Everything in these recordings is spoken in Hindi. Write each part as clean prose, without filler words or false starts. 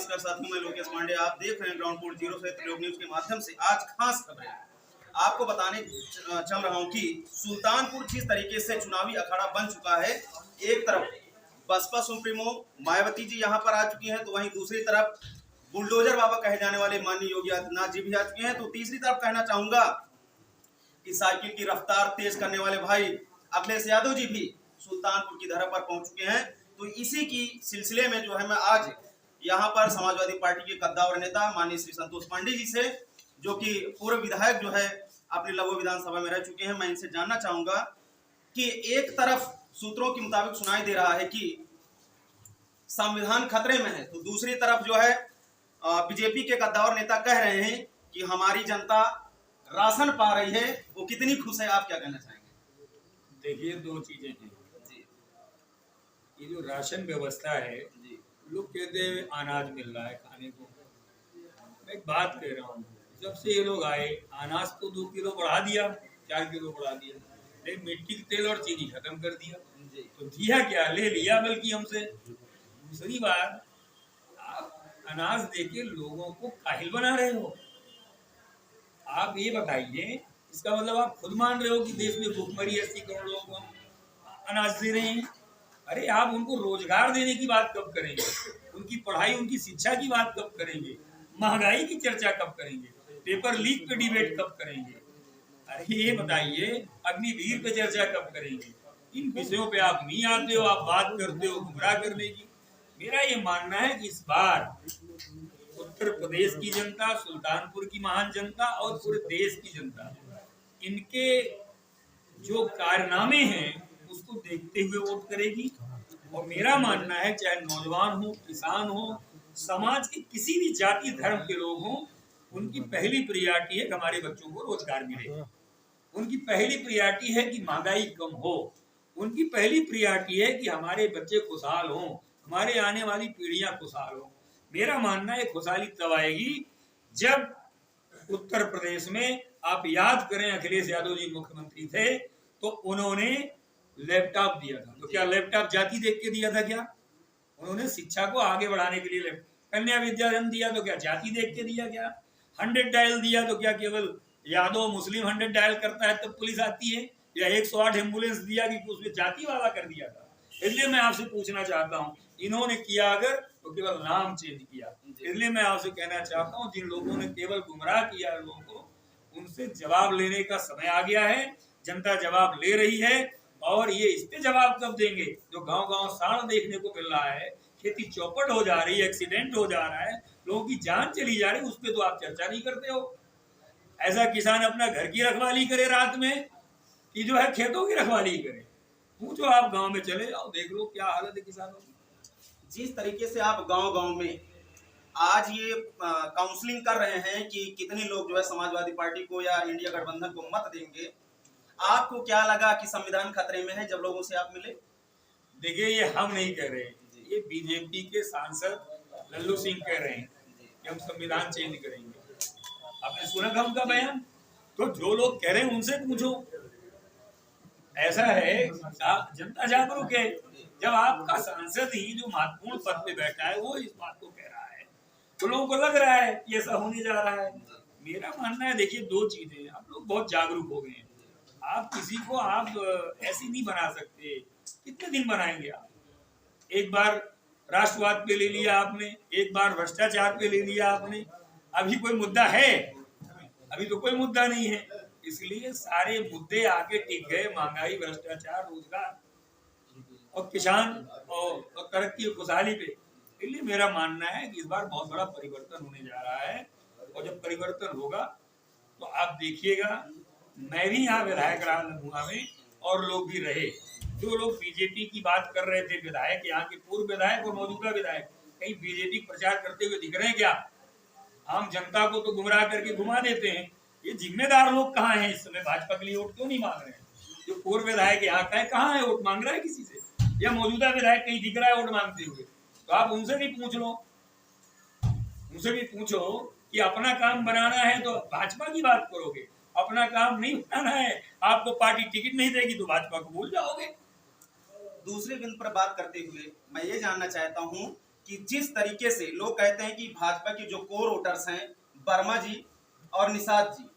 नमस्कार साथियों, मैं लोकेश पांडे। आप देख रहे हैं ग्राउंड पोर्ट जीरो से त्रिलोक न्यूज के माध्यम से। आज खास खबरें आपको बताने चल रहा हूं कि सुल्तानपुर जिस तरीके से चुनावी अखाड़ा बन चुका है, एक तरफ बसपा सुप्रीमो मायावती जी यहां पर आ चुकी हैं, तो वहीं दूसरी तरफ बुलडोजर बाबा कहे जाने वाले माननीय योगी आदित्यनाथ जी भी आ चुके हैं। तो तीसरी तरफ कहना चाहूंगा कि साइकिल की रफ्तार तेज करने वाले भाई अखिलेश यादव जी भी सुल्तानपुर की धरा पर पहुंच चुके हैं। तो इसी की सिलसिले में जो है मैं आज यहाँ पर समाजवादी पार्टी के कद्दावर नेता माननीय श्री संतोष पांडे जी से, जो कि पूर्व विधायक जो है अपनी लखनऊ विधानसभा में रह चुके हैं, मैं इनसे जानना चाहूंगा कि एक तरफ सूत्रों के मुताबिक सुनाई दे रहा है कि संविधान खतरे में है, तो दूसरी तरफ जो है बीजेपी के कद्दावर नेता कह रहे हैं कि हमारी जनता राशन पा रही है, वो कितनी खुश है। आप क्या कहना चाहेंगे? देखिए, दो चीजें हैं जी। ये जो राशन व्यवस्था है जी, लोग कहते हैं अनाज मिल रहा है खाने को। मैं एक बात कह रहा हूँ, जब से ये लोग आए अनाज तो 2 किलो बढ़ा दिया, 4 किलो बढ़ा दिया, लेकिन मिट्टी के तेल और चीनी खत्म कर दिया। तो दिया क्या, ले लिया बल्कि हमसे। दूसरी बात, आप अनाज देके लोगों को काहिल बना रहे हो। आप ये बताइए, इसका मतलब आप खुद मान रहे हो कि देश में भूखमरी 80 करोड़ लोगों को हम अनाज दे रहे हैं। अरे आप उनको रोजगार देने की बात कब करेंगे? उनकी पढ़ाई, उनकी शिक्षा की बात कब करेंगे? महंगाई की चर्चा कब करेंगे? पेपर लीक पे डिबेट कब करेंगे? अरे ये बताइए, अग्निवीर पे चर्चा कब करेंगे? इन विषयों पे आप नहीं आते हो, आप बात करते हो गुमराह करने की। मेरा ये मानना है कि इस बार उत्तर प्रदेश की जनता, सुल्तानपुर की महान जनता और पूरे देश की जनता इनके जो कारनामे हैं उसको देखते हुए वोट करेगी। और मेरा मानना है, चाहे नौजवान हो, किसान हो, समाज के किसी भी जाति धर्म के लोग हों, उनकी पहली प्रियरिटी है कि हमारे बच्चों को रोजगार मिले। उनकी पहली प्रियरिटी है कि महंगाई कम हो। उनकी पहली प्रियरिटी है कि हमारे बच्चे खुशहाल हों, हमारे आने वाली पीढ़ियां खुशहाल हों। मेरा मानना है खुशहाली तब आएगी जब उत्तर प्रदेश में, आप याद करें अखिलेश यादव जी मुख्यमंत्री थे तो उन्होंने लैपटॉप दिया था। तो क्या लैपटॉप जाति देख के दिया था? क्या उन्होंने शिक्षा को आगे बढ़ाने के लिए कन्या विद्याधन दिया तो क्या जाति देख के दिया? क्या 100 डायल दिया तो क्या केवल यादव मुस्लिम 100 डायल करता है तब पुलिस आती है? या 108 एम्बुलेंस दिया कि उसमें जाति वाला कर दिया था? इसलिए मैं आपसे पूछना चाहता हूँ, इन्होंने किया अगर तो केवल नाम चेंज किया। इसलिए मैं आपसे कहना चाहता हूँ, जिन लोगों ने केवल गुमराह किया लोगों को, उनसे जवाब लेने का समय आ गया है। जनता जवाब ले रही है और ये इस पे जवाब कब देंगे? जो गांव गांव साड़ देखने को मिल रहा है, खेती चौपट हो जा रही है, एक्सीडेंट हो जा रहा है, लोगों की जान चली जा रही है, उस पर तो आप चर्चा नहीं करते हो। ऐसा किसान अपना घर की रखवाली करे रात में कि जो है खेतों की रखवाली करे? पूछो, आप गांव में चले जाओ, देख लो क्या हालत है किसानों की। जिस तरीके से आप गांव-गांव में आज ये काउंसलिंग कर रहे हैं कि कितने लोग जो है समाजवादी पार्टी को या इंडिया गठबंधन को मत देंगे, आपको क्या लगा कि संविधान खतरे में है जब लोगों से आप मिले? देखिए, ये हम नहीं कह रहे, ये बीजेपी के सांसद लल्लू सिंह कह रहे हैं कि हम संविधान चेंज करेंगे। आपने सुना था उनका बयान? तो जो लोग कह रहे हैं उनसे पूछो। ऐसा है, जनता जागरूक है। जब आपका सांसद ही जो महत्वपूर्ण पद पे बैठा है वो इस बात को कह रहा है तो लोगों को लग रहा है कि ऐसा होने जा रहा है। मेरा मानना है, देखिए, दो चीजें, आप लोग बहुत जागरूक हो गए हैं। आप किसी को आप ऐसी नहीं बना सकते। कितने दिन बनाएंगे आप? एक बार राष्ट्रवाद पे ले लिया आपने, एक बार भ्रष्टाचार पे ले लिया आपने, अभी कोई मुद्दा है? अभी तो कोई मुद्दा नहीं है। इसलिए सारे मुद्दे आके टिक गए, महंगाई, भ्रष्टाचार, रोजगार और किसान और तरक्की और खुशहाली पे। इसलिए मेरा मानना है कि इस बार बहुत बड़ा परिवर्तन होने जा रहा है। और जब परिवर्तन होगा तो आप देखिएगा, मैं भी यहाँ विधायक रहा लखनऊ में और लोग भी रहे। जो लोग बीजेपी की बात कर रहे थे, विधायक, यहाँ के पूर्व विधायक और मौजूदा विधायक, कहीं बीजेपी प्रचार करते हुए दिख रहे हैं क्या? आम जनता को तो गुमराह करके घुमा देते हैं। ये जिम्मेदार लोग कहाँ हैं इस समय? भाजपा के लिए वोट क्यों नहीं मांग रहे हैं? जो पूर्व विधायक यहाँ का है, कहाँ है? वोट मांग रहा है किसी से? या मौजूदा विधायक कहीं दिख रहा है वोट मांगते हुए? तो आप उनसे भी पूछ लो, उनसे भी पूछो कि अपना काम बनाना है तो भाजपा की बात करोगे, अपना काम नहीं बनाना है, आपको पार्टी टिकट नहीं देगी तो भाजपा को भूल जाओगे। दूसरे बिंदु पर बात करते हुए मैं ये जानना चाहता हूँ कि जिस तरीके से लोग कहते हैं कि भाजपा के जो कोर वोटर्स हैं वर्मा जी और निषाद जी,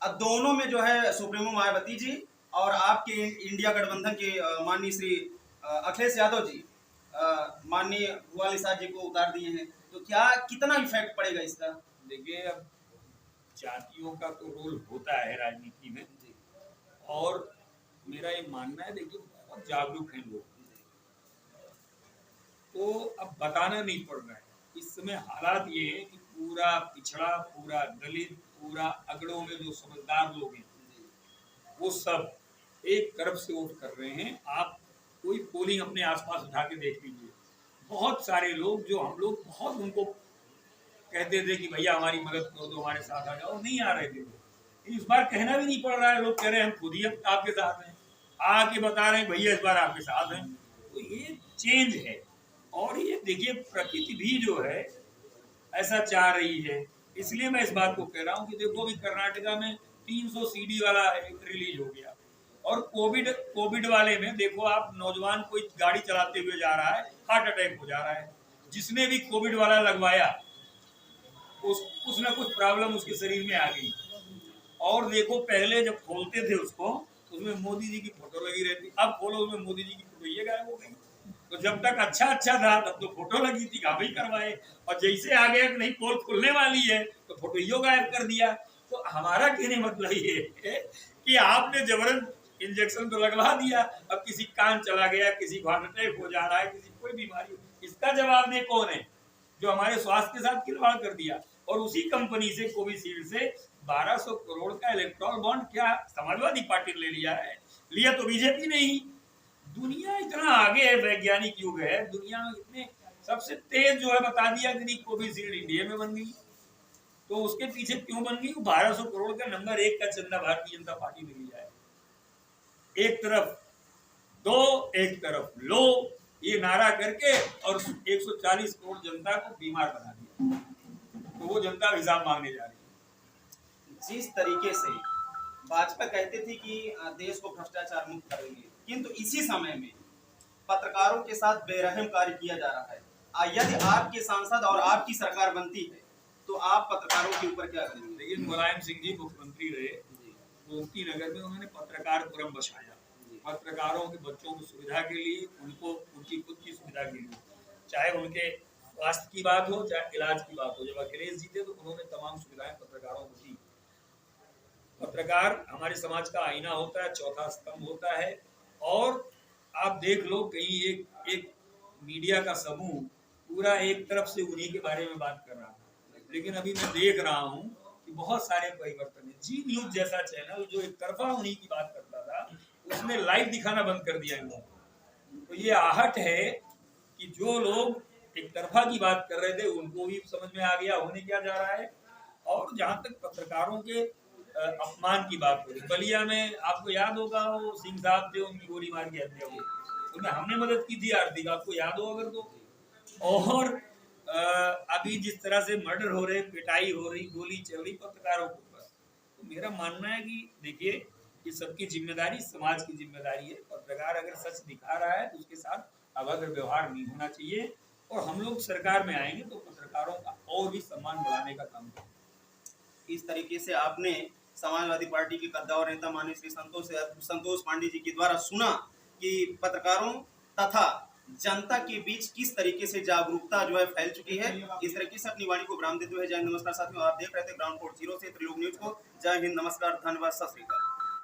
अब दोनों में जो है सुप्रीमो मायावती जी और आपके इंडिया गठबंधन के माननीय श्री अखिलेश यादव जी माननीय भुआ निषाद जी को उतार दिए हैं, तो क्या कितना इफेक्ट पड़ेगा इसका? देखिए, अब जातियों का तो रोल होता है राजनीति में, और मेरा ये मानना है, देखिए बहुत जागरूक हैं लोग, तो अब बताना नहीं पड़ रहा है। इस समय हालात ये है कि पूरा पिछड़ा, पूरा दलित, पूरा अगड़ों में जो समझदार लोग हैं वो सब एक तरफ से वोट कर रहे हैं। आप कोई पोलिंग अपने आसपास उठा के देख लीजिए, बहुत सारे लोग जो हम लोग बहुत उनको कहते थे कि भैया हमारी मदद करो, तो हमारे साथ आ जाओ, नहीं आ रहे थे लोग। इस बार कहना भी नहीं पड़ रहा है, लोग कह रहे हैं हम खुद ही आपके साथ हैं, आके बता रहे हैं भैया इस बार आपके साथ हैं। तो ये चेंज है, और ये देखिए प्रकृति भी जो है ऐसा चाह रही है। इसलिए मैं इस बात को कह रहा हूँ कि देखो अभी कर्नाटका में 300 सीडी वाला रिलीज हो गया, और कोविड वाले में देखो आप, नौजवान कोई गाड़ी चलाते हुए जा रहा है, हार्ट अटैक हो जा रहा है। जिसने भी कोविड वाला लगवाया कुछ ना कुछ प्रॉब्लम उसके शरीर में आ गई। और देखो पहले जब खोलते थे उसको, उसमें मोदी जी की फोटो लगी रहती, अब खोलो उसमें मोदी जी की फोटो ये गायब हो गई। तो जब तक अच्छा था तब तो फोटो लगी थी, हम ही करवाए, और जैसे आ गया कि नहीं पोल खुलने वाली है तो फोटो यो गायब कर दिया। तो हमारा कहने मतलब ये है कि आपने जबरन इंजेक्शन तो लगवा दिया, अब किसी कान चला गया, किसी को हार्ट अटैक हो जा रहा है, किसी कोई बीमारी, इसका जवाब दे कौन है? जो हमारे स्वास्थ्य के साथ खिलवाड़ कर दिया। और उसी कंपनी से, कोविशील्ड से 1200 करोड़ का इलेक्ट्रॉल बॉन्ड क्या समाजवादी पार्टी ने ले लिया है? लिया तो बीजेपी ने ही। दुनिया इतना आगे है, वैज्ञानिक युग है, दुनिया में इतने सबसे तेज जो है बता दिया कि नहीं कोविशील्ड इंडिया में बन गई। तो उसके पीछे क्यों बन गई? 1200 करोड़ का नंबर 1 का चंदा भारतीय जनता पार्टी ने लिया है। एक तरफ दो, एक तरफ लो, ये नारा करके, और 140 करोड़ जनता को बीमार बना दिया। तो वो जनता हिसाब मांगने जा रही है। जिस तरीके से भाजपा कहते थे कि देश को भ्रष्टाचार मुक्त करेंगे, किंतु इसी समय में पत्रकारों के साथ बेरहम कार्य किया जा रहा है। यदि आपके सांसद और आपकी सरकार बनती है तो आप पत्रकारों के ऊपर क्या करेंगे? लेकिन मुलायम सिंह जी मुख्यमंत्री रहे, गोमती नगर में उन्होंने पत्रकारपुरम बसाया, पत्रकारों के बच्चों की सुविधा के लिए, उनको उनकी खुद की सुविधा के लिए, चाहे उनके स्वास्थ्य की बात हो, चाहे इलाज की बात हो। जब अखिलेश जी थे तो उन्होंने तमाम सुविधाएं पत्रकारों को दी। पत्रकार हमारे समाज का आईना होता है, चौथा स्तंभ होता है। और आप देख लो कहीं एक मीडिया का समूह पूरा एक तरफ से उन्हीं के बारे में बात कर रहा है, लेकिन अभी मैं देख रहा हूँ कि बहुत सारे परिवर्तन है। जी न्यूज जैसा चैनल जो एक तरफा उन्हीं की बात करता था, उसने लाइव दिखाना बंद कर दिया इन लोगों। तो ये आहट है कि जो लोग एक तरफा की बात कर रहे थे उनको भी समझ में आ गया होने क्या जा रहा है। और जहाँ तक पत्रकारों के अपमान की बात हो रही, बलिया में आपको याद होगा वो सिंह साहब थे, उनकी गोली मार के हत्या हुई, उनमें हमने मदद की थी आर्थिक, आपको याद हो अगर तो। और अभी जिस तरह से मर्डर हो रहे, पिटाई हो रही, गोली चल रही पत्रकारों के ऊपर, तो मेरा मानना है कि देखिए ये सबकी जिम्मेदारी, समाज की जिम्मेदारी है। पत्रकार अगर सच दिखा रहा है तो उसके साथ अभद्र व्यवहार नहीं होना चाहिए। और हम लोग सरकार में आएंगे तो पत्रकारों का और भी सम्मान बढ़ाने का काम करेंगे। इस तरीके से आपने समाजवादी पार्टी के कद्दावर नेता माननीय श्री संतोष पांडे जी के द्वारा सुना कि पत्रकारों तथा जनता के बीच किस तरीके से जागरूकता जो है फैल चुकी है। इस तरीके से अपनी वाणी को विराम देते हुए जय हिंद नमस्कार साथियों, आप देख रहे थे ग्राउंड रिपोर्ट 0 से त्रिलोक न्यूज को। जय हिंद नमस्कार, धन्यवाद, सत श्री अकाल।